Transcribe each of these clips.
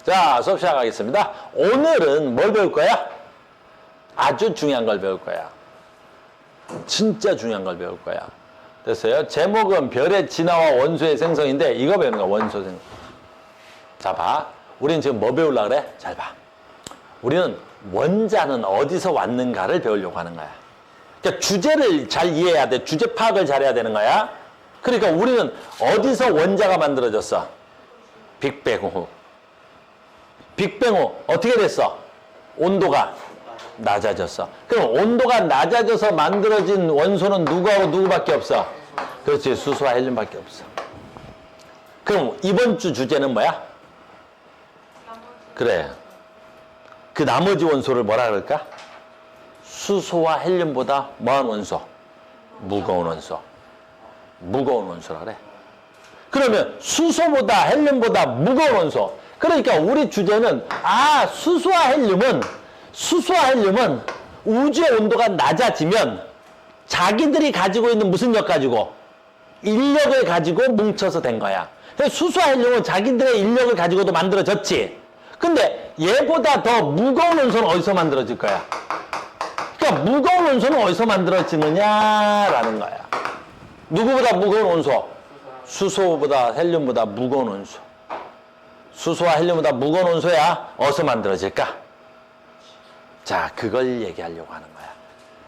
자, 수업 시작하겠습니다. 오늘은 뭘 배울 거야? 아주 중요한 걸 배울 거야. 진짜 중요한 걸 배울 거야. 됐어요? 제목은 별의 진화와 원소의 생성인데 이거 배우는 거야, 원소 생성. 자, 봐. 우리는 지금 뭐 배우려고 그래? 잘 봐. 우리는 원자는 어디서 왔는가를 배우려고 하는 거야. 그러니까 주제를 잘 이해해야 돼. 주제 파악을 잘해야 되는 거야. 그러니까 우리는 어디서 원자가 만들어졌어? 빅뱅 후. 빅뱅 후 어떻게 됐어? 온도가 낮아졌어. 그럼 온도가 낮아져서 만들어진 원소는 누구하고 누구밖에 없어? 그렇지, 수소와 헬륨밖에 없어. 그럼 이번 주 주제는 뭐야? 그래. 그 나머지 원소를 뭐라 그럴까? 수소와 헬륨보다 뭐한 원소? 무거운 원소. 무거운 원소라 그래. 그러면 수소보다 헬륨보다 무거운 원소. 그러니까 우리 주제는 수소와 헬륨은 우주의 온도가 낮아지면 자기들이 가지고 있는 무슨 력 가지고? 인력을 가지고 뭉쳐서 된 거야. 수소와 헬륨은 자기들의 인력을 가지고도 만들어졌지. 근데 얘보다 더 무거운 원소는 어디서 만들어질 거야? 그러니까 무거운 원소는 어디서 만들어지느냐라는 거야. 누구보다 무거운 원소? 수소보다 헬륨보다 무거운 원소. 수소와 헬륨보다 무거운 원소야. 어디서 만들어질까? 자, 그걸 얘기하려고 하는 거야.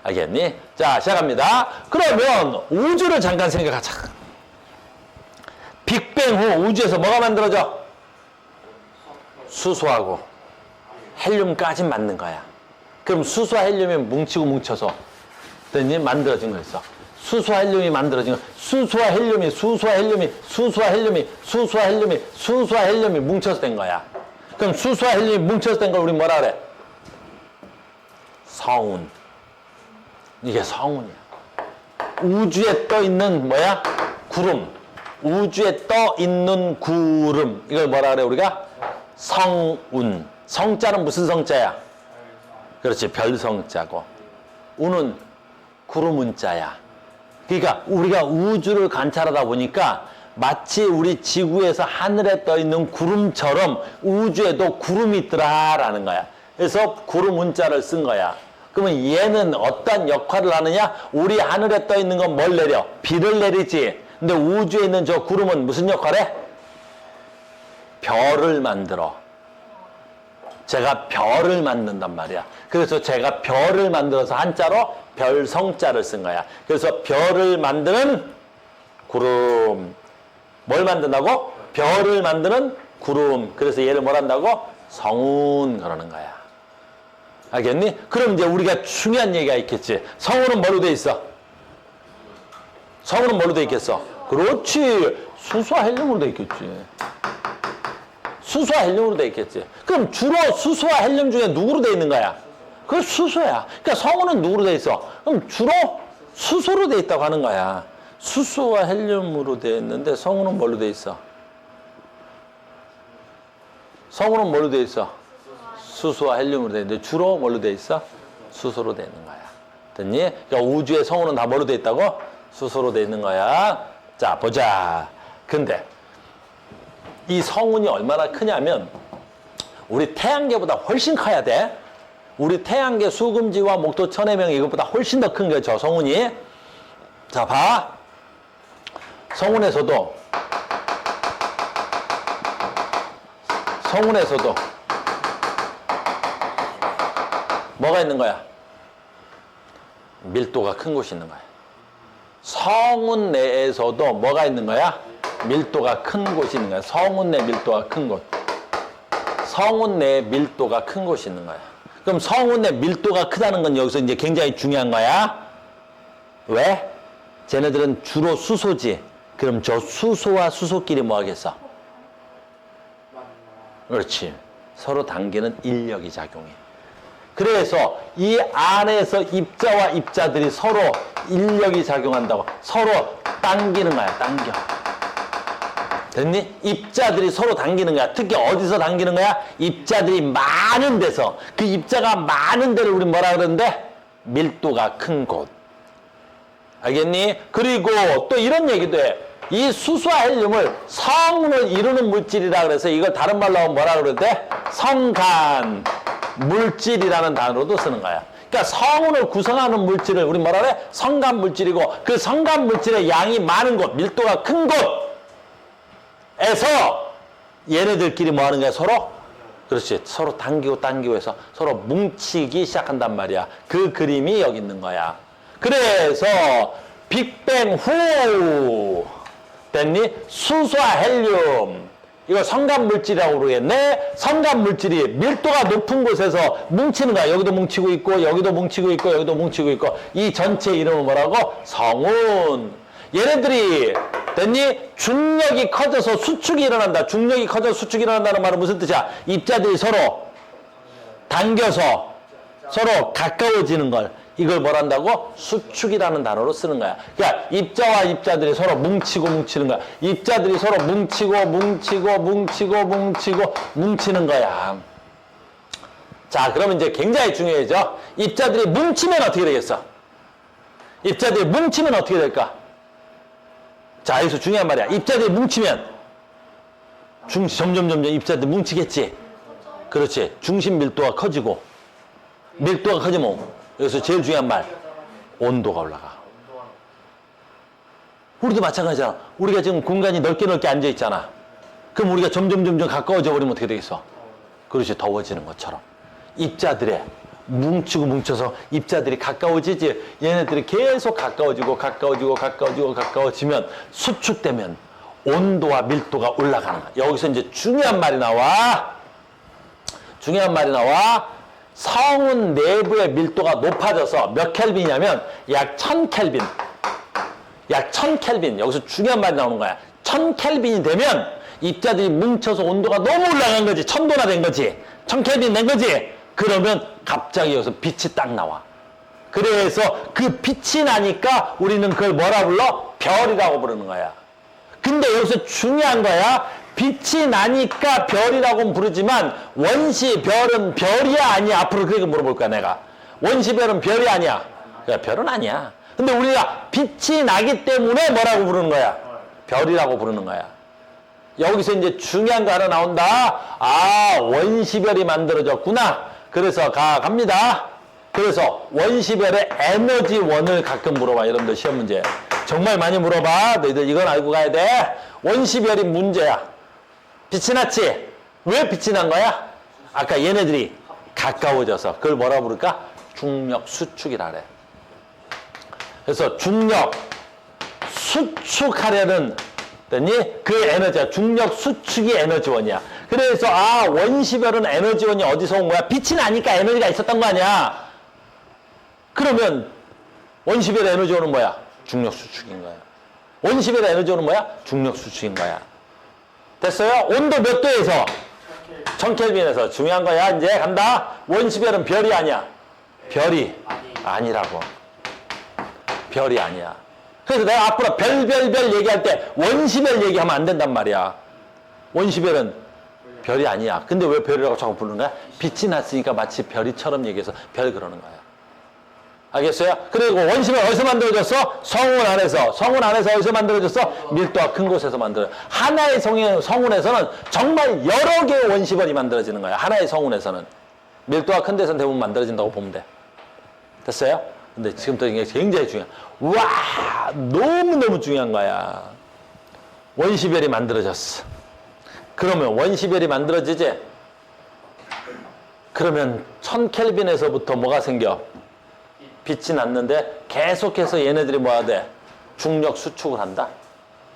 알겠니? 자, 시작합니다. 그러면 우주를 잠깐 생각하자. 빅뱅 후 우주에서 뭐가 만들어져? 수소하고 헬륨까지 맞는 거야. 그럼 수소와 헬륨이 뭉치고 뭉쳐서 만들어진 거였어. 수소와 헬륨이 만들어진 거. 수소와 헬륨이 뭉쳐서 된 거야. 그럼 수소와 헬륨이 뭉쳐서 된 걸 우리 뭐라 그래? 성운. 이게 성운이야. 우주에 떠 있는 뭐야? 구름. 우주에 떠 있는 구름. 이걸 뭐라 그래 우리가? 성운. 성자는 무슨 성자야? 그렇지, 별성자고. 운은 구름 운자야. 그러니까 우리가 우주를 관찰하다 보니까 마치 우리 지구에서 하늘에 떠 있는 구름처럼 우주에도 구름이 있더라라는 거야. 그래서 구름 운자를 쓴 거야. 그러면 얘는 어떤 역할을 하느냐? 우리 하늘에 떠 있는 건 뭘 내려? 비를 내리지. 근데 우주에 있는 저 구름은 무슨 역할해? 별을 만들어. 제가 별을 만든단 말이야. 그래서 제가 별을 만들어서 한자로 별성자를 쓴 거야. 그래서 별을 만드는 구름. 뭘 만든다고? 별을 만드는 구름. 그래서 얘를 뭘 한다고? 성운 그러는 거야. 알겠니? 그럼 이제 우리가 중요한 얘기가 있겠지. 성운은 뭐로 돼 있어? 성운은 뭐로 돼 있겠어? 그렇지. 수소와 헬륨으로 돼 있겠지. 수소와 헬륨으로 돼 있겠지. 그럼 주로 수소와 헬륨 중에 누구로 돼 있는 거야? 그 수소야. 그러니까 성운은 누구로 돼 있어? 그럼 주로 수소로 돼 있다고 하는 거야. 수소와 헬륨으로 돼 있는데 성운은 뭘로 돼 있어? 성운은 뭘로 돼 있어? 수소와 헬륨으로 돼 있는데 주로 뭘로 돼 있어? 수소로 돼 있는 거야. 됐니? 그러니까 우주의 성운은 다 뭐로 돼 있다고? 수소로 돼 있는 거야. 자, 보자. 근데 이 성운이 얼마나 크냐면 우리 태양계보다 훨씬 커야 돼. 우리 태양계 수금지와 목도 천해명 이것보다 훨씬 더 큰 거야, 저 성운이. 자, 봐. 성운에서도 뭐가 있는 거야? 밀도가 큰 곳이 있는 거야. 성운 내에서도 뭐가 있는 거야? 밀도가 큰 곳이 있는 거야. 성운 내 밀도가 큰 곳. 성운 내에 밀도가 큰 곳이 있는 거야. 그럼 성운 내 밀도가 크다는 건 여기서 이제 굉장히 중요한 거야. 왜? 쟤네들은 주로 수소지. 그럼 저 수소와 수소끼리 뭐 하겠어? 그렇지. 서로 당기는 인력이 작용해. 그래서 이 안에서 입자와 입자들이 서로 인력이 작용한다고. 서로 당기는 거야, 당겨. 됐니? 입자들이 서로 당기는 거야. 특히 어디서 당기는 거야? 입자들이 많은 데서. 그 입자가 많은 데를 우리 뭐라 그러는데? 밀도가 큰 곳. 알겠니? 그리고 또 이런 얘기도 해. 이 수소와 헬륨을 성운을 이루는 물질이라 그래서 이걸 다른 말로 하면 뭐라 그러대? 성간 물질이라는 단어로도 쓰는 거야. 그러니까 성운을 구성하는 물질을 우리 뭐라 그래? 성간 물질이고 그 성간 물질의 양이 많은 곳, 밀도가 큰 곳에서 얘네들끼리 뭐 하는 거야? 서로? 그렇지. 서로 당기고 해서 서로 뭉치기 시작한단 말이야. 그 그림이 여기 있는 거야. 그래서 빅뱅 후 됐니? 수소와 헬륨 이거 성간물질이라고 그러겠네. 성간물질이 밀도가 높은 곳에서 뭉치는 거야. 여기도 뭉치고 있고 여기도 뭉치고 있고 여기도 뭉치고 있고 이 전체 이름은 뭐라고? 성운. 얘네들이 됐니? 중력이 커져서 수축이 일어난다. 중력이 커져서 수축이 일어난다는 말은 무슨 뜻이야? 입자들이 서로 당겨서 서로 가까워지는 걸 이걸 뭘 한다고? 수축이라는 단어로 쓰는 거야. 그러니까 입자와 입자들이 서로 뭉치는 거야. 입자들이 서로 뭉치는 거야. 자, 그러면 이제 굉장히 중요해져. 입자들이 뭉치면 어떻게 되겠어? 입자들이 뭉치면 어떻게 될까? 자, 여기서 중요한 말이야. 입자들이 뭉치면 점점 입자들이 뭉치겠지. 그렇지. 중심 밀도가 커지고 밀도가 커지면 여기서 제일 중요한 말, 온도가 올라가. 우리도 마찬가지잖아. 우리가 지금 공간이 넓게 앉아있잖아. 그럼 우리가 점점 가까워져 버리면 어떻게 되겠어? 그렇지, 더워지는 것처럼. 입자들의 뭉쳐서 입자들이 가까워지지. 얘네들이 계속 가까워지면 수축되면 온도와 밀도가 올라가는 거야. 여기서 이제 중요한 말이 나와. 성운 내부의 밀도가 높아져서 몇 켈빈이냐면 약 1000켈빈. 약 1000켈빈. 여기서 중요한 말이 나오는 거야. 1000켈빈이 되면 입자들이 뭉쳐서 온도가 너무 올라간 거지. 1000도나 된 거지. 1000켈빈 된 거지. 그러면 갑자기 여기서 빛이 딱 나와. 그래서 그 빛이 나니까 우리는 그걸 뭐라 불러? 별이라고 부르는 거야. 근데 여기서 중요한 거야. 빛이 나니까 별이라고는 부르지만 원시별은 별이야 아니야? 앞으로 그렇게 물어볼 거야 내가. 원시별은 별이 아니야. 그러니까 별은 아니야. 근데 우리가 빛이 나기 때문에 뭐라고 부르는 거야? 별이라고 부르는 거야. 여기서 이제 중요한 거 하나 나온다. 아, 원시별이 만들어졌구나. 그래서 갑니다. 그래서 원시별의 에너지원을 가끔 물어봐. 여러분들 시험 문제. 정말 많이 물어봐. 너희들 이건 알고 가야 돼. 원시별이 문제야. 빛이 났지? 왜 빛이 난 거야? 아까 얘네들이 가까워져서 그걸 뭐라 부를까? 중력 수축이라 그래. 그래서 중력 수축하려는 그 에너지야. 중력 수축이 에너지원이야. 그래서 원시별은 에너지원이 어디서 온 거야? 빛이 나니까 에너지가 있었던 거 아니야? 그러면 원시별의 에너지원은 뭐야? 중력 수축인 거야. 원시별의 에너지원은 뭐야? 중력 수축인 거야. 됐어요? 온도 몇 도에서? 1000켈빈에서. 중요한 거야. 이제 간다. 원시별은 별이 아니야. 별이 아니라고. 별이 아니야. 그래서 내가 앞으로 별 얘기할 때 원시별 얘기하면 안 된단 말이야. 원시별은 별이 아니야. 근데 왜 별이라고 자꾸 부르는 거야? 빛이 났으니까 마치 별이처럼 얘기해서 별 그러는 거야. 알겠어요? 그리고 원시별 어디서 만들어졌어? 성운 안에서. 성운 안에서 어디서 만들어졌어? 밀도가 큰 곳에서 만들어져. 하나의 성운에서는 정말 여러 개의 원시별이 만들어지는 거야. 하나의 성운에서는. 밀도가 큰 데서는 대부분 만들어진다고 보면 돼. 됐어요? 근데 지금부터 이게 굉장히 중요해. 와, 너무너무 중요한 거야. 원시별이 만들어졌어. 그러면 원시별이 만들어지지? 그러면 1000켈빈에서부터 뭐가 생겨? 빛이 났는데 계속해서 얘네들이 뭐야 돼? 중력 수축을 한다?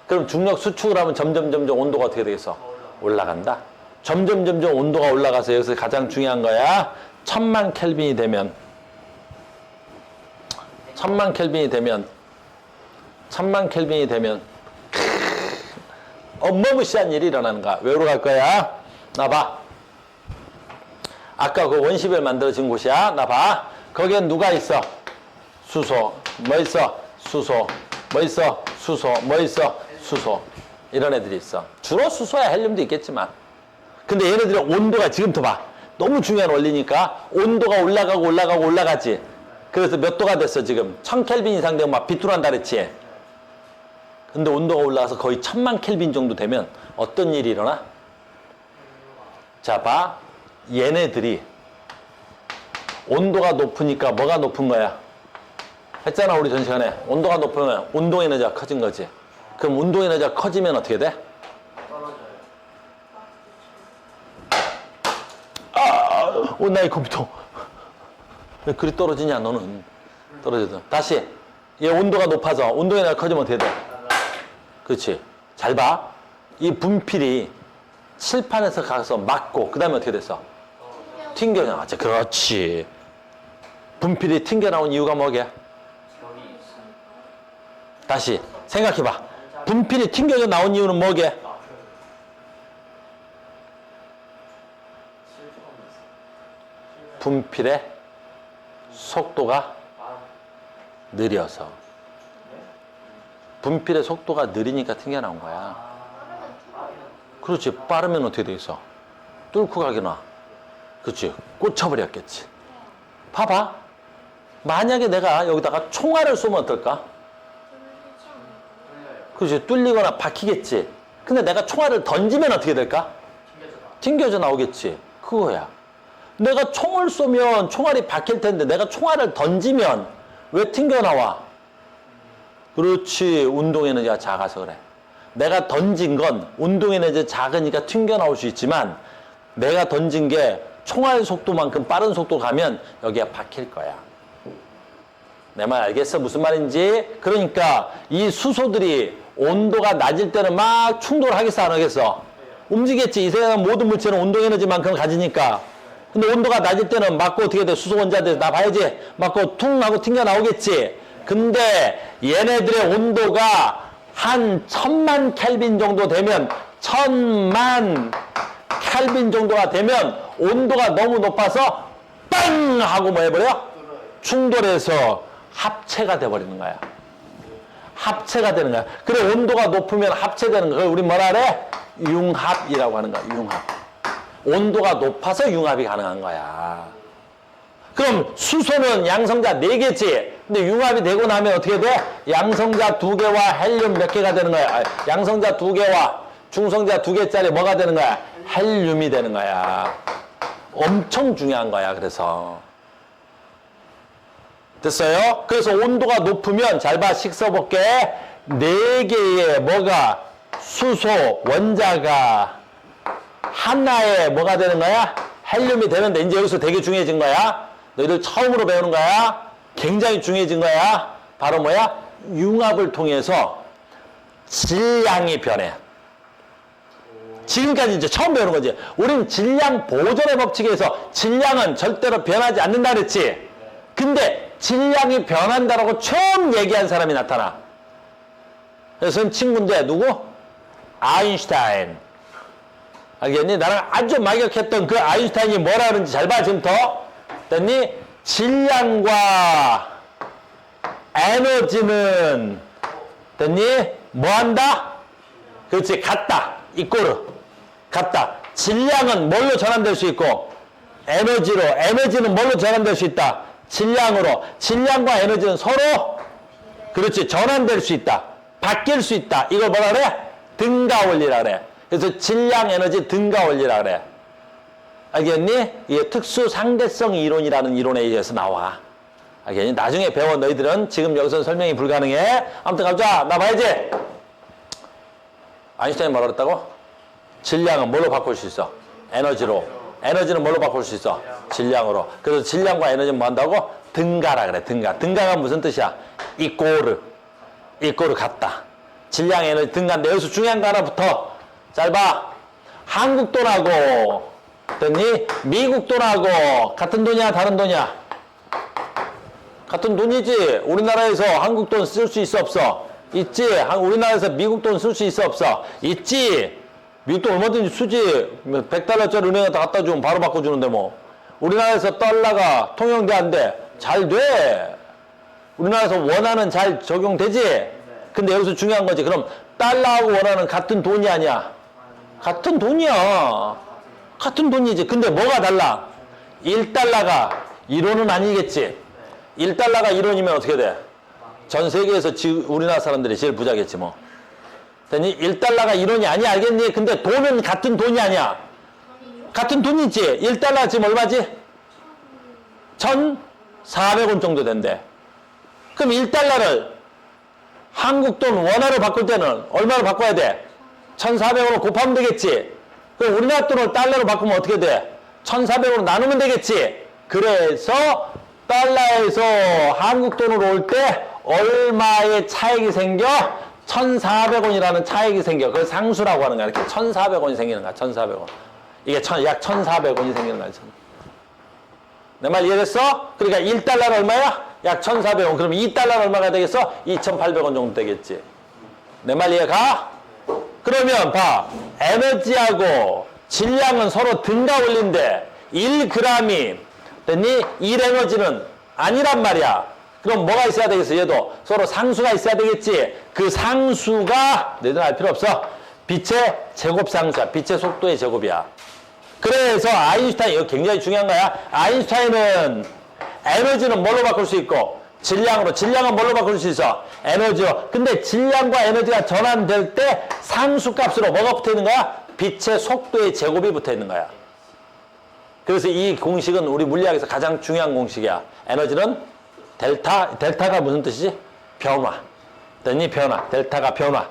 그럼 중력 수축을 하면 점점 온도가 어떻게 되겠어? 올라간다? 점점 온도가 올라가서 여기서 가장 중요한 거야. 1000만 켈빈이 되면 1000만 켈빈이 되면 어마무시한 일이 일어나는 거야. 왜로 갈 거야? 나 봐. 아까 그 원시별 만들어진 곳이야. 나 봐. 거기엔 누가 있어? 수소. 뭐 있어? 수소. 뭐 있어? 수소. 뭐 있어? 수소. 이런 애들이 있어. 주로 수소야 헬륨도 있겠지만. 근데 얘네들의 온도가 지금부터 봐. 너무 중요한 원리니까 온도가 올라가지. 그래서 몇 도가 됐어 지금? 1000켈빈 이상 되면 막 비뚤어한다 그랬지? 근데 온도가 올라가서 거의 1000만 켈빈 정도 되면 어떤 일이 일어나? 자, 봐. 얘네들이 온도가 높으니까 뭐가 높은 거야? 했잖아, 우리 전 시간에. 온도가 높으면 운동 에너지가 커진 거지. 그럼 운동 에너지가 커지면 어떻게 돼? 나의 컴퓨터. 왜 그리 떨어지냐, 너는. 떨어져서. 다시. 얘 온도가 높아서 운동 에너지가 커지면 어떻게 돼? 그렇지. 잘 봐. 이 분필이 칠판에서 가서 맞고, 그 다음에 어떻게 됐어? 튕겨나왔지. 그렇지. 분필이 튕겨나온 이유가 뭐게? 다시 생각해봐. 분필이 튕겨져 나온 이유는 뭐게? 분필의 속도가 느려서. 분필의 속도가 느리니까 튕겨나온 거야. 그렇지. 빠르면 어떻게 돼 있어? 뚫고 가기나. 그렇지. 꽂혀버렸겠지. 봐봐. 만약에 내가 여기다가 총알을 쏘면 어떨까? 그렇지. 뚫리거나 박히겠지. 근데 내가 총알을 던지면 어떻게 될까? 튕겨져 나오겠지. 그거야. 내가 총을 쏘면 총알이 박힐 텐데 내가 총알을 던지면 왜 튕겨나와? 그렇지. 운동 에너지가 작아서 그래. 내가 던진 건 운동 에너지가 작으니까 튕겨나올 수 있지만 내가 던진 게 총알 속도만큼 빠른 속도로 가면 여기가 박힐 거야. 내 말 알겠어? 무슨 말인지? 그러니까 이 수소들이 온도가 낮을 때는 막 충돌을 하겠어, 안 하겠어? 움직이겠지. 이 세상 모든 물체는 온도 에너지만큼 가지니까. 근데 온도가 낮을 때는 맞고 어떻게 돼? 수소 원자들 나 봐야지. 맞고 퉁 하고 튕겨 나오겠지. 근데 얘네들의 온도가 한 1000만 켈빈 정도 되면 1000만 켈빈 정도가 되면 온도가 너무 높아서 빵 하고 뭐 해버려? 충돌해서 합체가 돼버리는 거야. 합체가 되는 거야. 그래, 온도가 높으면 합체되는 거야. 우리 뭐라 그래? 융합이라고 하는 거야. 융합. 온도가 높아서 융합이 가능한 거야. 그럼 수소는 양성자 4개지. 근데 융합이 되고 나면 어떻게 돼? 양성자 2개와 헬륨 몇 개가 되는 거야? 양성자 2개와 중성자 2개짜리 뭐가 되는 거야? 헬륨이 되는 거야. 엄청 중요한 거야. 그래서 됐어요? 그래서 온도가 높으면 잘 봐. 식 써볼게. 4개의 뭐가 수소 원자가 하나에 뭐가 되는 거야? 헬륨이 되는데 이제 여기서 되게 중요해진 거야. 너희들 처음으로 배우는 거야. 굉장히 중요해진 거야. 바로 뭐야? 융합을 통해서 질량이 변해. 지금까지 이제 처음 배우는 거지. 우린 질량 보존의 법칙에서 질량은 절대로 변하지 않는다 그랬지. 근데 질량이 변한다라고 처음 얘기한 사람이 나타나. 그래서 친구인데 누구? 아인슈타인. 알겠니? 나랑 아주 막역했던 그 아인슈타인이 뭐라 그러는지 잘 봐, 지금부터. 됐니? 질량과 에너지는, 됐니? 뭐 한다? 그렇지, 같다. 이꼬르. 같다. 질량은 뭘로 전환될 수 있고, 에너지로, 에너지는 뭘로 전환될 수 있다? 질량으로. 질량과 에너지는 서로, 그렇지, 전환될 수 있다. 바뀔 수 있다. 이걸 뭐라 그래? 등가 원리라 그래. 그래서 질량 에너지 등가 원리라 그래. 알겠니? 이게 특수 상대성 이론이라는 이론에 의해서 나와. 알겠니? 나중에 배워. 너희들은 지금 여기서 설명이 불가능해. 아무튼 가보자. 나 봐야지. 아인슈타인이 뭐라 그랬다고? 질량은 뭘로 바꿀 수 있어? 에너지로. 에너지는 뭘로 바꿀 수 있어? 질량으로. 그래서 질량과 에너지는 뭐 한다고? 등가라 그래. 등가. 등가가 무슨 뜻이야? 이꼬르. 이꼬르 같다. 질량 에너지 등가인데 여기서 중요한 거 하나 붙어. 잘 봐. 한국 돈하고, 됐니? 미국 돈하고 같은 돈이야, 다른 돈이야? 같은 돈이지. 우리나라에서 한국 돈 쓸 수 있어, 없어? 있지. 우리나라에서 미국 돈 쓸 수 있어, 없어? 있지. 미국 돈 얼마든지 쓰지. 100달러짜리 은행에 갖다 주면 바로 바꿔주는데 뭐. 우리나라에서 달러가 통용돼, 안 돼? 잘 돼. 우리나라에서 원화는 잘 적용되지. 근데 여기서 중요한 거지. 그럼 달러하고 원화는 같은 돈이 아니야? 같은 돈이야. 같은 돈이지. 근데 뭐가 달라? 1달러가 1원은 아니겠지. 1달러가 1원이면 어떻게 돼? 전 세계에서 우리나라 사람들이 제일 부자겠지 뭐. 됐니? 1달러가 1원이 아니야. 알겠니? 근데 돈은 같은 돈이 아니야. 같은 돈이지. 1달러 지금 얼마지? 1,400원 정도 된대. 그럼 1달러를 한국 돈 원화로 바꿀 때는 얼마로 바꿔야 돼? 1,400원으로 곱하면 되겠지. 그럼 우리나라 돈을 달러로 바꾸면 어떻게 돼? 1,400원으로 나누면 되겠지. 그래서 달러에서 한국 돈으로 올 때 얼마의 차익이 생겨? 1,400원이라는 차익이 생겨. 그걸 상수라고 하는 거야. 이렇게 1,400원이 생기는 거야. 1,400원. 이게 약 1,400원이 생기는 거야. 내 말 이해됐어? 그러니까 1달러는 얼마야? 약 1,400원. 그럼 2달러는 얼마가 되겠어? 2,800원 정도 되겠지. 내 말 이해가? 그러면 봐. 에너지하고 질량은 서로 등가 올린데 1g이 됐니? 1에너지는 아니란 말이야. 그럼 뭐가 있어야 되겠어? 얘도 서로 상수가 있어야 되겠지. 그 상수가 너희들 알 필요 없어. 빛의 제곱 상수야. 빛의 속도의 제곱이야. 그래서 아인슈타인, 이거 굉장히 중요한 거야. 아인슈타인은 에너지는 뭘로 바꿀 수 있고 질량으로. 질량은 뭘로 바꿀 수 있어? 에너지로. 근데 질량과 에너지가 전환될 때 상수값으로 뭐가 붙어 있는 거야? 빛의 속도의 제곱이 붙어 있는 거야. 그래서 이 공식은 우리 물리학에서 가장 중요한 공식이야. 에너지는 델타가 무슨 뜻이지? 변화. 됐니? 변화. 델타가 변화.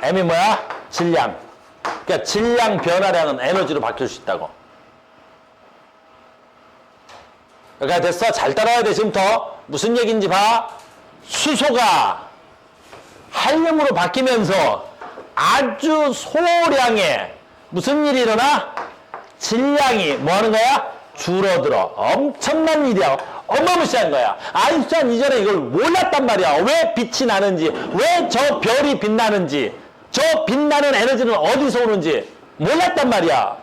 M이 뭐야? 질량. 그러니까 질량 변화량은 에너지로 바뀔 수 있다고. 그러니까 됐어? 잘 따라야 돼, 지금부터. 무슨 얘기인지 봐. 수소가 헬륨으로 바뀌면서 아주 소량의 무슨 일이 일어나? 질량이 뭐 하는 거야? 줄어들어. 엄청난 일이야. 어마무시한 거야. 아인슈타인 이전에 이걸 몰랐단 말이야. 왜 빛이 나는지, 왜 저 별이 빛나는지, 저 빛나는 에너지는 어디서 오는지 몰랐단 말이야.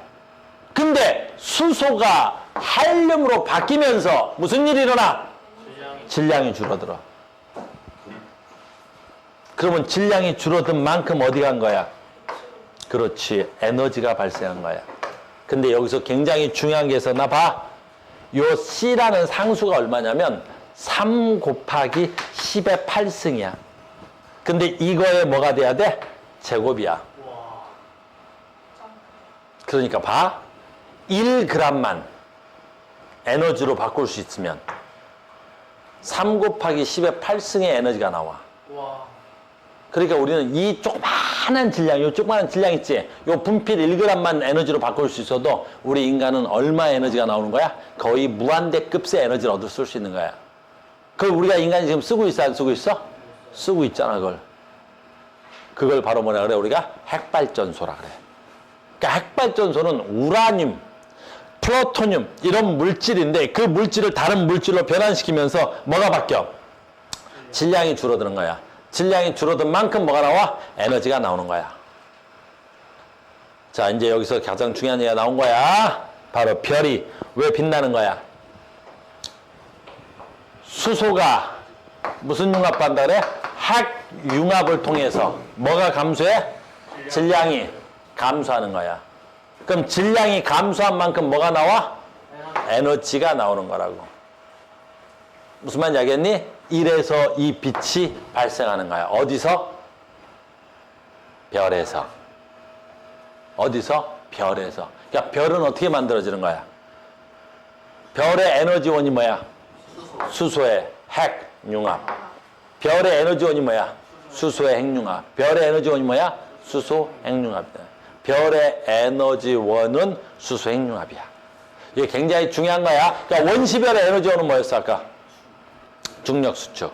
근데 수소가 헬륨으로 바뀌면서 무슨 일이 일어나? 질량이 줄어들어. 그러면 질량이 줄어든 만큼 어디 간 거야? 그렇지. 에너지가 발생한 거야. 근데 여기서 굉장히 중요한 게 있어. 나 봐. 요 C라는 상수가 얼마냐면 3 곱하기 10의 8승이야. 근데 이거에 뭐가 돼야 돼? 제곱이야. 그러니까 봐. 1g만 에너지로 바꿀 수 있으면 3 곱하기 10의 8승의 에너지가 나와. 그러니까 우리는 이 조그마한 질량, 요 조그마한 질량 있지? 요 분필 1g만 에너지로 바꿀 수 있어도 우리 인간은 얼마의 에너지가 나오는 거야? 거의 무한대급의 에너지를 얻을 수 있는 거야. 그걸 우리가 인간이 지금 쓰고 있어, 안 쓰고 있어? 쓰고 있잖아, 그걸. 그걸 바로 뭐라 그래? 우리가 핵발전소라 그래. 그러니까 핵발전소는 우라늄, 플루토늄 이런 물질인데 그 물질을 다른 물질로 변환시키면서 뭐가 바뀌어? 질량이 줄어드는 거야. 질량이 줄어든 만큼 뭐가 나와? 에너지가 나오는 거야. 자, 이제 여기서 가장 중요한 얘기가 나온 거야. 바로 별이 왜 빛나는 거야? 수소가 무슨 융합한다 그래? 핵융합을 통해서 뭐가 감소해? 질량이 감소하는 거야. 그럼 질량이 감소한 만큼 뭐가 나와? 에너지가 나오는 거라고. 무슨 말인지 알겠니? 이래서 이 빛이 발생하는 거야. 어디서? 별에서. 어디서? 별에서. 그러니까 별은 어떻게 만들어지는 거야? 별의 에너지원이 뭐야? 수소의 핵융합. 별의 에너지원이 뭐야? 수소의 핵융합. 별의 에너지원이 뭐야? 수소 핵융합이다. 별의 에너지원은 수소 핵융합이야. 이게 굉장히 중요한 거야. 그러니까 원시별의 에너지원은 뭐였어, 아까? 중력수축.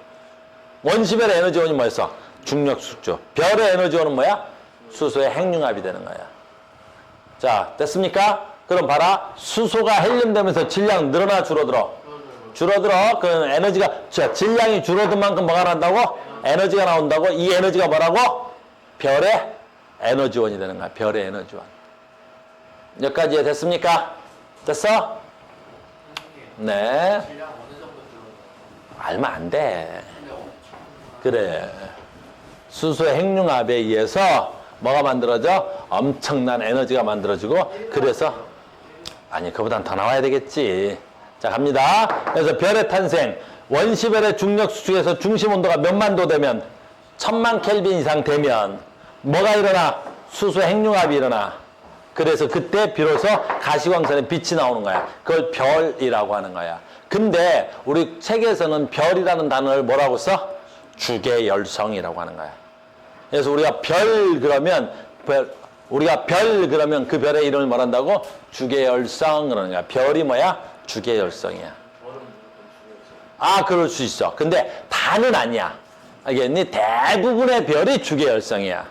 원시별의 에너지원이 뭐였어? 중력수축. 별의 에너지원은 뭐야? 수소의 핵융합이 되는 거야. 자, 됐습니까? 그럼 봐라. 수소가 헬륨 되면서 질량 늘어나 줄어들어? 줄어들어. 그 에너지가, 질량이 줄어든 만큼 뭐가 난다고? 에너지가 나온다고? 이 에너지가 뭐라고? 별의 에너지원이 되는 거야. 별의 에너지원. 여기까지 이해됐습니까? 됐어? 네. 알면 안 돼. 그래. 수소의 핵융합에 의해서 뭐가 만들어져? 엄청난 에너지가 만들어지고, 그래서, 아니, 그보단 더 나와야 되겠지. 자, 갑니다. 그래서 별의 탄생. 원시별의 중력 수축에서 중심 온도가 몇만 도 되면? 1000만 켈빈 이상 되면 뭐가 일어나? 수소 핵융합이 일어나. 그래서 그때 비로소 가시광선에 빛이 나오는 거야. 그걸 별이라고 하는 거야. 근데 우리 책에서는 별이라는 단어를 뭐라고 써? 주계열성이라고 하는 거야. 그래서 우리가 별 그러면 그 별의 이름을 말한다고? 주계열성 그러는 거야. 별이 뭐야? 주계열성이야. 아, 그럴 수 있어. 근데 다는 아니야. 알겠니? 대부분의 별이 주계열성이야.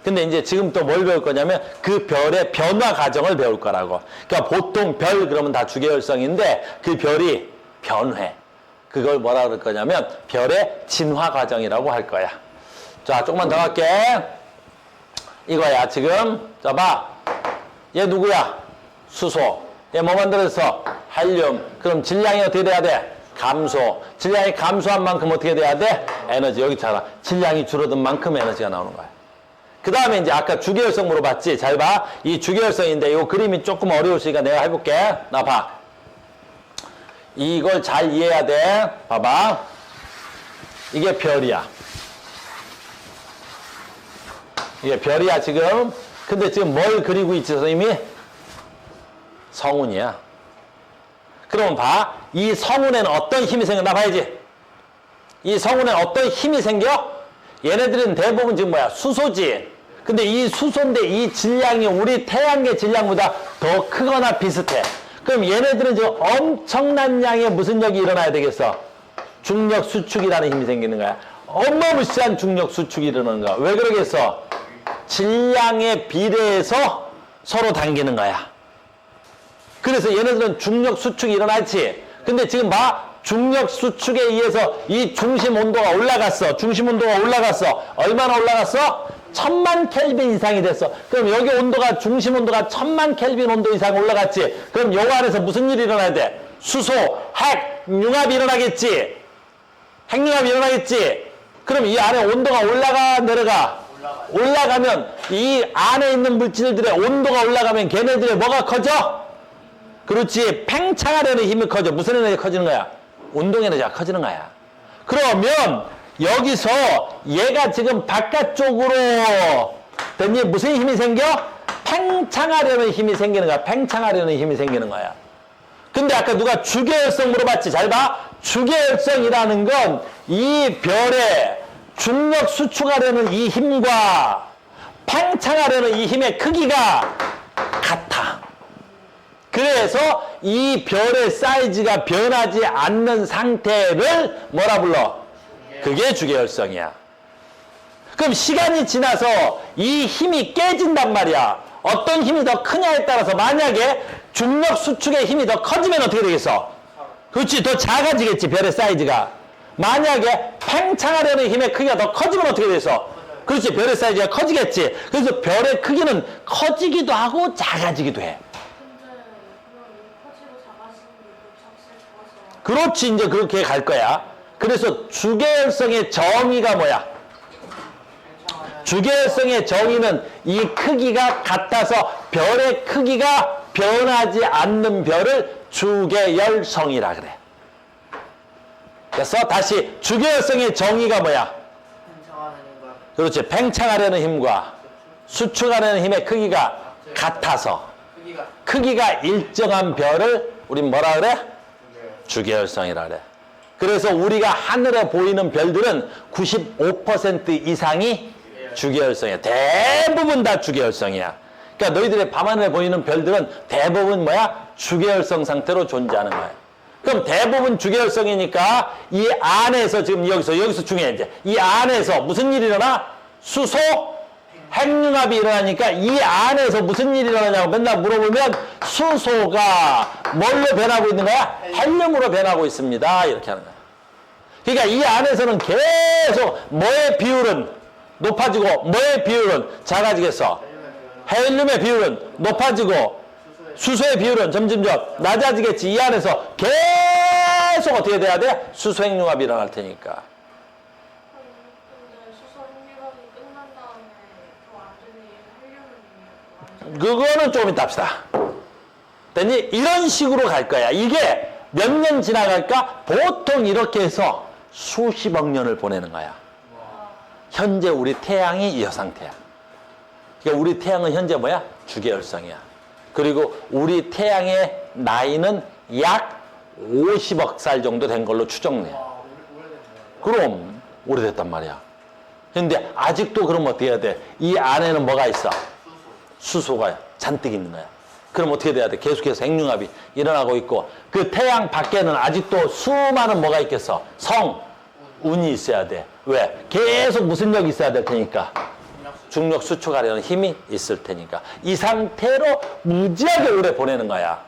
근데 이제 지금 또 뭘 배울 거냐면 그 별의 변화 과정을 배울 거라고. 그러니까 보통 별 그러면 다 주계열성인데 그 별이 변회. 그걸 뭐라 그럴 거냐면 별의 진화 과정이라고 할 거야. 자, 조금만 더 할게. 이거야, 지금. 자, 봐. 얘 누구야? 수소. 얘 뭐 만들었어? 헬륨. 그럼 질량이 어떻게 돼야 돼? 감소. 질량이 감소한 만큼 어떻게 돼야 돼? 에너지. 여기 있잖아. 질량이 줄어든 만큼 에너지가 나오는 거야. 그 다음에 이제 아까 주계열성 물어봤지? 잘 봐. 이 주계열성인데 이 그림이 조금 어려우시니까 내가 해볼게. 나 봐. 이걸 잘 이해해야 돼. 봐봐. 이게 별이야. 이게 별이야, 지금. 근데 지금 뭘 그리고 있지, 선생님이? 성운이야. 그럼 봐. 이 성운에는 어떤 힘이 생겼나 봐야지. 이 성운에는 어떤 힘이 생겨? 얘네들은 대부분 지금 뭐야? 수소지. 근데 이 수소인데 이 질량이 우리 태양계 질량보다 더 크거나 비슷해. 그럼 얘네들은 지금 엄청난 양의 무슨 역이 일어나야 되겠어? 중력 수축이라는 힘이 생기는 거야. 어마무시한 중력 수축이 일어나는 거야. 왜 그러겠어? 질량에 비례해서 서로 당기는 거야. 그래서 얘네들은 중력 수축이 일어나지. 근데 지금 봐. 중력 수축에 의해서 이 중심 온도가 올라갔어. 중심 온도가 올라갔어. 얼마나 올라갔어? 1000만 켈빈 이상이 됐어. 그럼 여기 온도가, 중심 온도가 1000만 켈빈 온도 이상 올라갔지. 그럼 요 안에서 무슨 일이 일어나야 돼? 수소, 핵, 융합이 일어나겠지. 핵융합이 일어나겠지. 그럼 이 안에 온도가 올라가, 내려가? 올라가면 이 안에 있는 물질들의 온도가 올라가면 걔네들의 뭐가 커져? 그렇지. 팽창하려는 힘이 커져. 무슨 에너지가 커지는 거야? 운동 에너지가 커지는 거야. 그러면 여기서 얘가 지금 바깥쪽으로 됐니? 무슨 힘이 생겨? 팽창하려는 힘이 생기는 거야. 팽창하려는 힘이 생기는 거야. 근데 아까 누가 주계열성 물어봤지? 잘 봐. 주계열성이라는 건 이 별의 중력 수축하려는 이 힘과 팽창하려는 이 힘의 크기가 같아. 그래서 이 별의 사이즈가 변하지 않는 상태를 뭐라 불러? 그게 주계열성이야. 그럼 시간이 지나서 이 힘이 깨진단 말이야. 어떤 힘이 더 크냐에 따라서 만약에 중력 수축의 힘이 더 커지면 어떻게 되겠어? 그렇지, 더 작아지겠지, 별의 사이즈가. 만약에 팽창하려는 힘의 크기가 더 커지면 어떻게 되겠어? 그렇지, 별의 사이즈가 커지겠지. 그래서 별의 크기는 커지기도 하고 작아지기도 해. 그렇지, 이제 그렇게 갈 거야. 그래서 주계열성의 정의가 뭐야? 주계열성의 정의는 이 크기가 같아서 별의 크기가 변하지 않는 별을 주계열성이라 그래. 그래서 다시 주계열성의 정의가 뭐야? 그렇지, 팽창하려는 힘과 수축하려는 힘의 크기가 같아서 크기가 일정한 별을 우린 뭐라 그래? 주계열성이라 그래. 그래서 우리가 하늘에 보이는 별들은 95% 이상이 주계열성이야. 대부분 다 주계열성이야. 그러니까 너희들의 밤하늘에 보이는 별들은 대부분 뭐야? 주계열성 상태로 존재하는 거야. 그럼 대부분 주계열성이니까 이 안에서 지금 여기서 중요해 이제. 이 안에서 무슨 일이 일어나? 수소, 핵융합이 일어나니까 이 안에서 무슨 일이 일어나냐고 맨날 물어보면 수소가 뭘로 변하고 있는 거야? 헬륨으로 변하고 있습니다. 이렇게 하는 거야. 그러니까 이 안에서는 계속 뭐의 비율은 높아지고 뭐의 비율은 작아지겠어? 헬륨의 비율은 높아지고 수소의 비율은 점점 낮아지겠지. 이 안에서 계속 어떻게 돼야 돼? 수소 핵융합이 일어날 테니까. 그거는 좀 이따 합시다. 됐니? 이런 식으로 갈 거야. 이게 몇 년 지나갈까? 보통 이렇게 해서 수십억 년을 보내는 거야. 현재 우리 태양이 이 상태야. 그러니까 우리 태양은 현재 뭐야? 주계열성이야. 그리고 우리 태양의 나이는 약 50억 살 정도 된 걸로 추정돼. 그럼 오래됐단 말이야. 근데 아직도 그럼 어떻게 해야 돼? 이 안에는 뭐가 있어? 수소가 잔뜩 있는 거야. 그럼 어떻게 돼야 돼? 계속해서 핵융합이 일어나고 있고, 그 태양 밖에는 아직도 수많은 뭐가 있겠어? 운이 있어야 돼. 왜? 계속 무슨 lực 있어야 될 테니까. 중력 수축하려는 힘이 있을 테니까. 이 상태로 무지하게 오래 보내는 거야.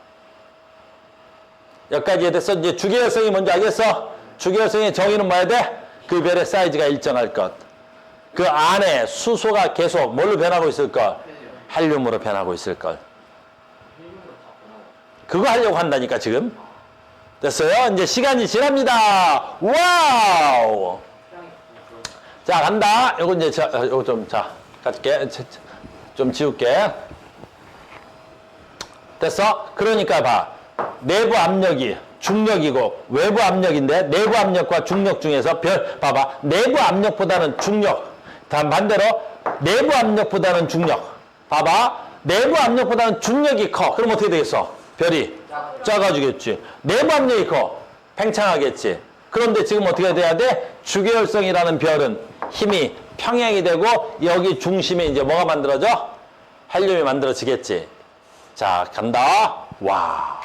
여기까지 해서 이제 주계열성이 뭔지 알겠어? 주계열성의 정의는 뭐야 돼? 그 별의 사이즈가 일정할 것. 그 안에 수소가 계속 뭘로 변하고 있을 것? 헬륨으로 변하고 있을 것. 그거 하려고 한다니까 지금. 됐어요? 이제 시간이 지납니다. 와우! 자, 간다. 요거 이제, 요거 좀, 가질게. 좀 지울게. 됐어? 그러니까 봐. 내부 압력이 중력이고 외부 압력인데, 내부 압력과 중력 중에서 봐봐. 내부 압력보다는 중력. 반대로 내부 압력보다는 중력. 봐봐. 내부 압력보다는 중력이 커. 그럼 어떻게 되겠어? 별이 작아지겠지. 내부 압력이 커. 팽창하겠지. 그런데 지금 어떻게 돼야 돼? 주계열성이라는 별은 힘이 평행이 되고 여기 중심에 이제 뭐가 만들어져? 헬륨이 만들어지겠지. 자, 간다. 와.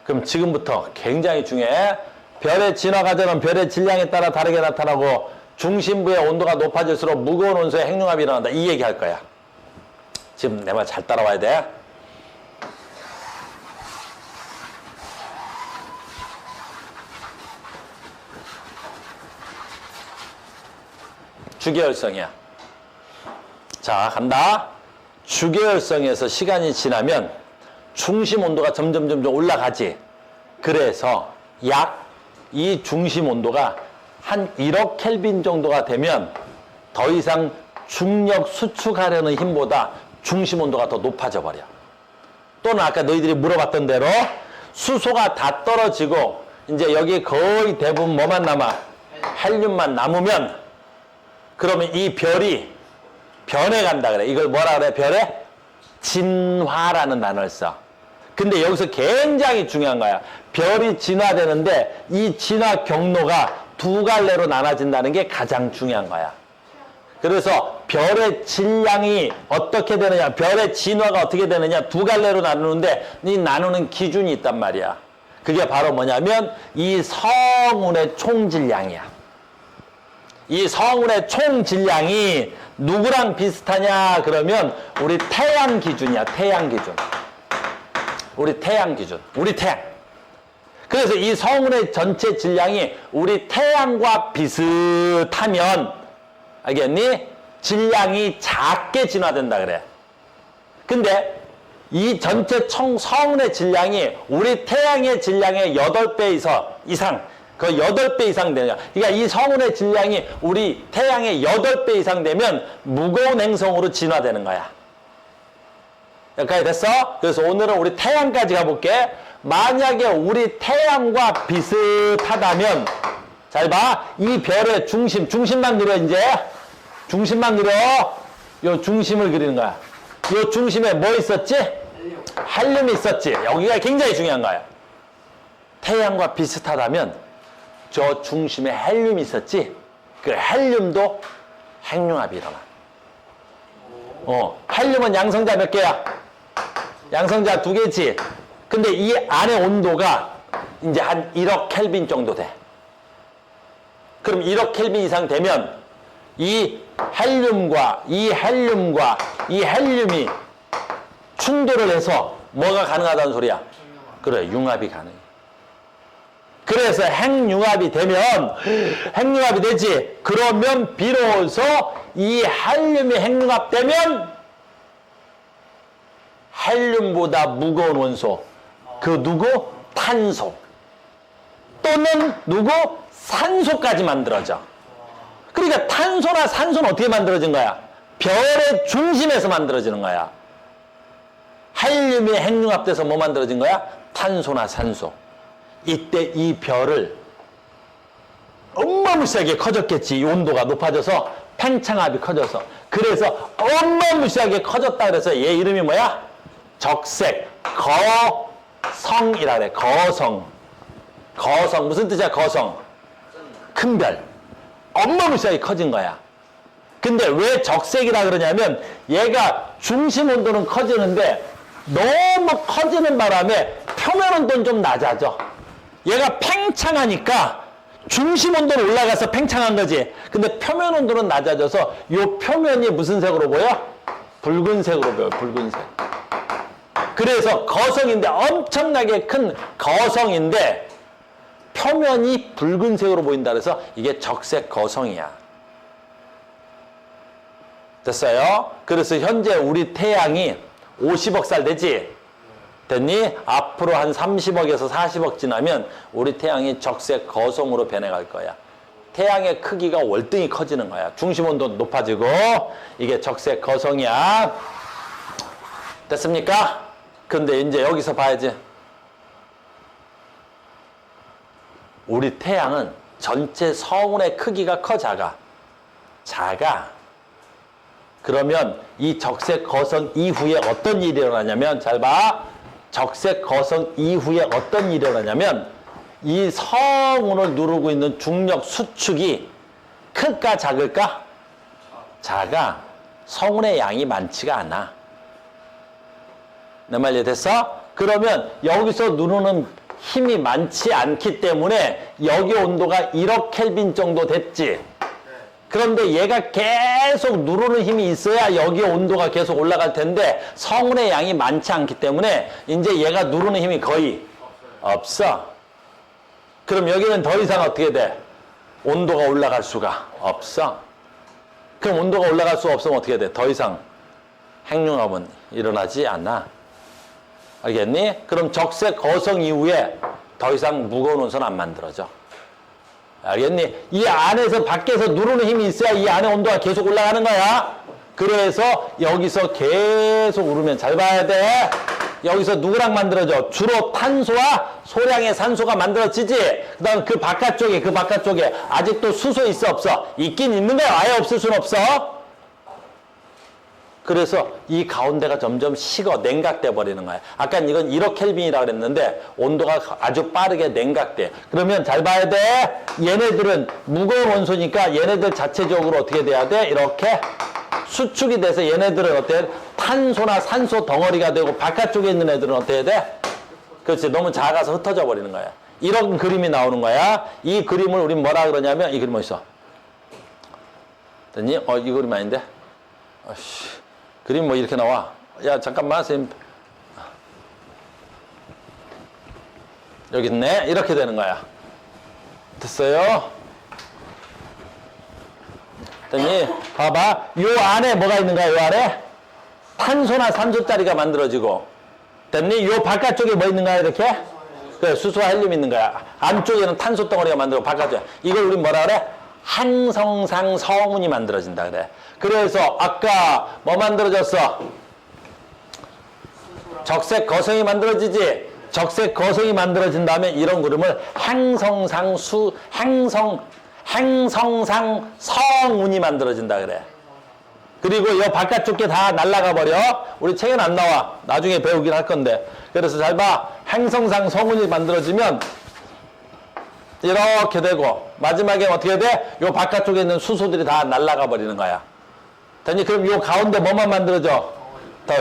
그럼 지금부터 굉장히 중요해. 별의 진화 과정은 별의 질량에 따라 다르게 나타나고 중심부의 온도가 높아질수록 무거운 원소의 핵융합이 일어난다. 이 얘기 할 거야. 지금 내 말 잘 따라와야 돼. 주계열성이야. 자, 간다. 주계열성에서 시간이 지나면 중심 온도가 점점 올라가지. 그래서 약 이 중심 온도가 한 1억 켈빈 정도가 되면 더 이상 중력 수축하려는 힘보다 중심 온도가 더 높아져 버려. 또는 아까 너희들이 물어봤던 대로 수소가 다 떨어지고 이제 여기 거의 대부분 뭐만 남아? 헬륨만 남으면 그러면 이 별이 변해간다 그래. 이걸 뭐라 그래? 별의 진화라는 단어를 써. 근데 여기서 굉장히 중요한 거야. 별이 진화되는데 이 진화 경로가 두 갈래로 나눠진다는 게 가장 중요한 거야. 그래서 별의 질량이 어떻게 되느냐, 별의 진화가 어떻게 되느냐 두 갈래로 나누는데 이 나누는 기준이 있단 말이야. 그게 바로 뭐냐면 이 성운의 총질량이야. 이 성운의 총질량이 누구랑 비슷하냐 그러면 우리 태양 기준이야. 태양 기준. 우리 태양 기준. 우리 태양. 그래서 이 성운의 전체 질량이 우리 태양과 비슷하면 알겠니? 질량이 작게 진화된다 그래. 근데 이 전체 성운의 질량이 우리 태양의 질량의 8배 이상 그 8배 이상 되냐. 그러니까 이 성운의 질량이 우리 태양의 8배 이상 되면 무거운 행성으로 진화되는 거야. 여기까지 됐어? 그래서 오늘은 우리 태양까지 가볼게. 만약에 우리 태양과 비슷하다면 잘 봐. 이 별의 중심만 그려 이제. 중심만 그려. 요 중심을 그리는 거야. 요 중심에 뭐 있었지? 헬륨이 있었지. 여기가 굉장히 중요한 거야. 태양과 비슷하다면 저 중심에 헬륨이 있었지. 그 헬륨도 핵융합이 일어나. 헬륨은 양성자 몇 개야? 양성자 2개지. 근데 이 안의 온도가 이제 한 1억 켈빈 정도 돼. 그럼 1억 켈빈 이상 되면 이 헬륨과 이 헬륨이 충돌을 해서 뭐가 가능하다는 소리야? 그래, 융합이 가능해. 그래서 핵융합이 되지. 그러면 비로소 이 헬륨이 핵융합되면 헬륨보다 무거운 원소, 그 누구? 탄소. 또는 누구? 산소까지 만들어져. 그러니까 탄소나 산소는 어떻게 만들어진 거야? 별의 중심에서 만들어지는 거야. 헬륨이 핵융합돼서 뭐 만들어진 거야? 탄소나 산소. 이때 이 별을 어마무시하게 커졌겠지. 이 온도가 높아져서 팽창압이 커져서. 그래서 어마무시하게 커졌다 그래서 얘 이름이 뭐야? 적색 거성이라 그래. 거성. 거성 무슨 뜻이야? 거성. 큰 별. 어마무시하게 커진 거야. 근데 왜 적색이라 그러냐면 얘가 중심 온도는 커지는데 너무 커지는 바람에 표면 온도는 좀 낮아져. 얘가 팽창하니까 중심 온도는 올라가서 팽창한 거지. 근데 표면 온도는 낮아져서 이 표면이 무슨 색으로 보여? 붉은색으로 보여. 붉은색. 그래서 거성인데 엄청나게 큰 거성인데 표면이 붉은색으로 보인다 그래서 이게 적색 거성이야. 됐어요? 그래서 현재 우리 태양이 50억 살 되지? 됐니? 앞으로 한 30억에서 40억 지나면 우리 태양이 적색 거성으로 변해갈 거야. 태양의 크기가 월등히 커지는 거야. 중심 온도 높아지고 이게 적색 거성이야. 됐습니까? 근데 이제 여기서 봐야지. 우리 태양은 전체 성운의 크기가 커 작아? 작아. 그러면 이 적색 거성 이후에 어떤 일이 일어나냐면 잘 봐. 적색 거성 이후에 어떤 일이 일어나냐면 이 성운을 누르고 있는 중력 수축이 클까 작을까? 작아. 성운의 양이 많지가 않아. 내 말 이해됐어? 그러면 여기서 누르는 힘이 많지 않기 때문에 여기 온도가 1억 켈빈 정도 됐지. 그런데 얘가 계속 누르는 힘이 있어야 여기 온도가 계속 올라갈 텐데 성운의 양이 많지 않기 때문에 이제 얘가 누르는 힘이 거의 없어. 그럼 여기는 더 이상 어떻게 돼? 온도가 올라갈 수가 없어. 그럼 온도가 올라갈 수 없으면 어떻게 돼? 더 이상 핵융합은 일어나지 않아. 알겠니? 그럼 적색 거성 이후에 더 이상 무거운 원소는 안 만들어져. 알겠니? 이 안에서 밖에서 누르는 힘이 있어야 이 안에 온도가 계속 올라가는 거야. 그래서 여기서 계속 누르면 잘 봐야 돼. 여기서 누구랑 만들어져? 주로 탄소와 소량의 산소가 만들어지지. 그 다음 그 바깥쪽에 아직도 수소 있어 없어? 있긴 있는 거야. 아예 없을 순 없어. 그래서 이 가운데가 점점 식어 냉각돼 버리는 거야. 아까 이건 1억 켈빈이라고 그랬는데 온도가 아주 빠르게 냉각돼. 그러면 잘 봐야 돼. 얘네들은 무거운 원소니까 얘네들 자체적으로 어떻게 돼야 돼? 이렇게 수축이 돼서 얘네들은 어때? 탄소나 산소 덩어리가 되고 바깥쪽에 있는 애들은 어떻게 돼? 그렇지. 너무 작아서 흩어져 버리는 거야. 이런 그림이 나오는 거야. 이 그림을 우린 뭐라 그러냐면 이 그림 어딨어? 됐니? 이 그림 아닌데? 아씨. 그림 뭐 이렇게 나와. 야 잠깐만 선생님. 여기 있네. 이렇게 되는 거야. 됐어요? 됐니? 봐봐. 요 안에 뭐가 있는 거야? 요 안에? 탄소나 산소짜리가 만들어지고. 됐니? 요 바깥쪽에 뭐 있는 거야? 이렇게? 그래, 수소와 헬륨이 있는 거야. 안쪽에는 탄소 덩어리가 만들고 바깥쪽에. 이걸 우리 뭐라 그래? 항성상 성운이 만들어진다 그래. 그래서 아까 뭐 만들어졌어? 적색 거성이 만들어지지. 적색 거성이 만들어진 다음에 이런 그림을 항성상 성운이 만들어진다 그래. 그리고 이 바깥쪽 게 다 날아가 버려. 우리 책엔 안 나와. 나중에 배우긴 할 건데. 그래서 잘 봐. 항성상 성운이 만들어지면 이렇게 되고 마지막에 어떻게 돼? 요 바깥쪽에 있는 수소들이 다 날아가 버리는 거야. 됐니? 그럼 요 가운데 뭐만 만들어져?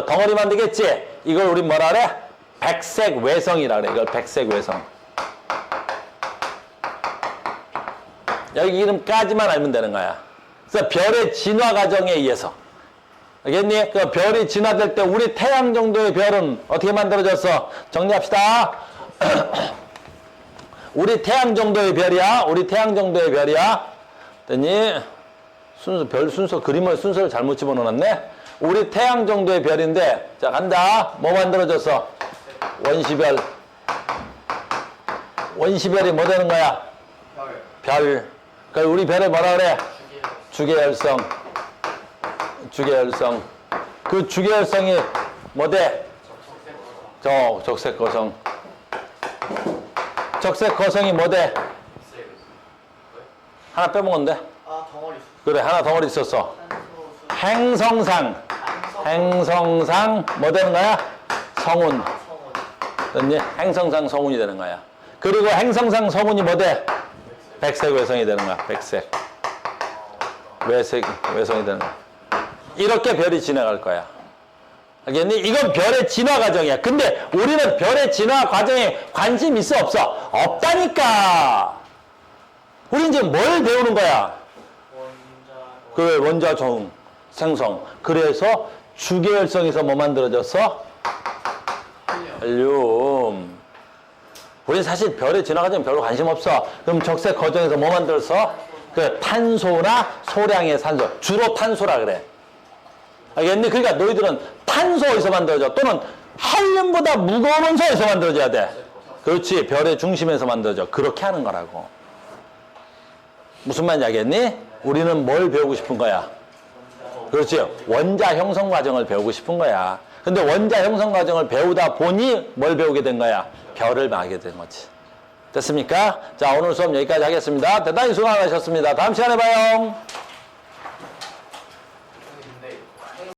덩어리 만들겠지? 이걸 우리 뭐라 그래? 백색 외성이라 그래. 이걸 백색 외성. 여기 이름까지만 알면 되는 거야. 그래서 별의 진화 과정에 의해서. 알겠니? 그 별이 진화될 때 우리 태양 정도의 별은 어떻게 만들어졌어? 정리합시다. 우리 태양 정도의 별이야. 우리 태양 정도의 별이야. 됐니? 별 순서, 그림을 순서를 잘못 집어넣었네. 우리 태양 정도의 별인데, 자, 간다. 뭐 만들어졌어? 원시별. 원시별이 뭐 되는 거야? 별. 그러니까 우리 별을 뭐라 그래? 주계열성. 주계열성. 그 주계열성이 뭐 돼? 적색 거성. 적색 거성이 뭐 돼? 하나 빼먹었는데? 아, 덩어리. 그래, 하나 덩어리 있었어. 산소, 행성상. 행성상 뭐 되는 거야? 성운. 성원. 됐니? 행성상 성운이 되는 거야. 그리고 행성상 성운이 뭐 돼? 백색 외성이 되는 거야. 백색. 외성이 되는 거야. 이렇게 별이 지나갈 거야. 알겠니? 이건 별의 진화 과정이야. 근데 우리는 별의 진화 과정에 관심 있어 없어? 없다니까. 우린 지금 뭘 배우는 거야? 원자. 그래, 원자 정 생성. 그래서 주계열성에서 뭐 만들어졌어? 헬륨. 우린 사실 별의 진화 과정에 별로 관심 없어. 그럼 적색 거정에서 뭐 만들었어? 그 탄소나 소량의 산소. 주로 탄소라 그래. 알겠니? 그러니까 너희들은 탄소 어디서 만들어져? 또는 헬륨보다 무거운 원소 어디서 만들어져야 돼? 그렇지. 별의 중심에서 만들어져. 그렇게 하는 거라고. 무슨 말인지 알겠니? 우리는 뭘 배우고 싶은 거야? 그렇지. 원자 형성 과정을 배우고 싶은 거야. 근데 원자 형성 과정을 배우다 보니 뭘 배우게 된 거야? 별을 알게 된 거지. 됐습니까? 자, 오늘 수업 여기까지 하겠습니다. 대단히 수고 많으셨습니다. 다음 시간에 봐요.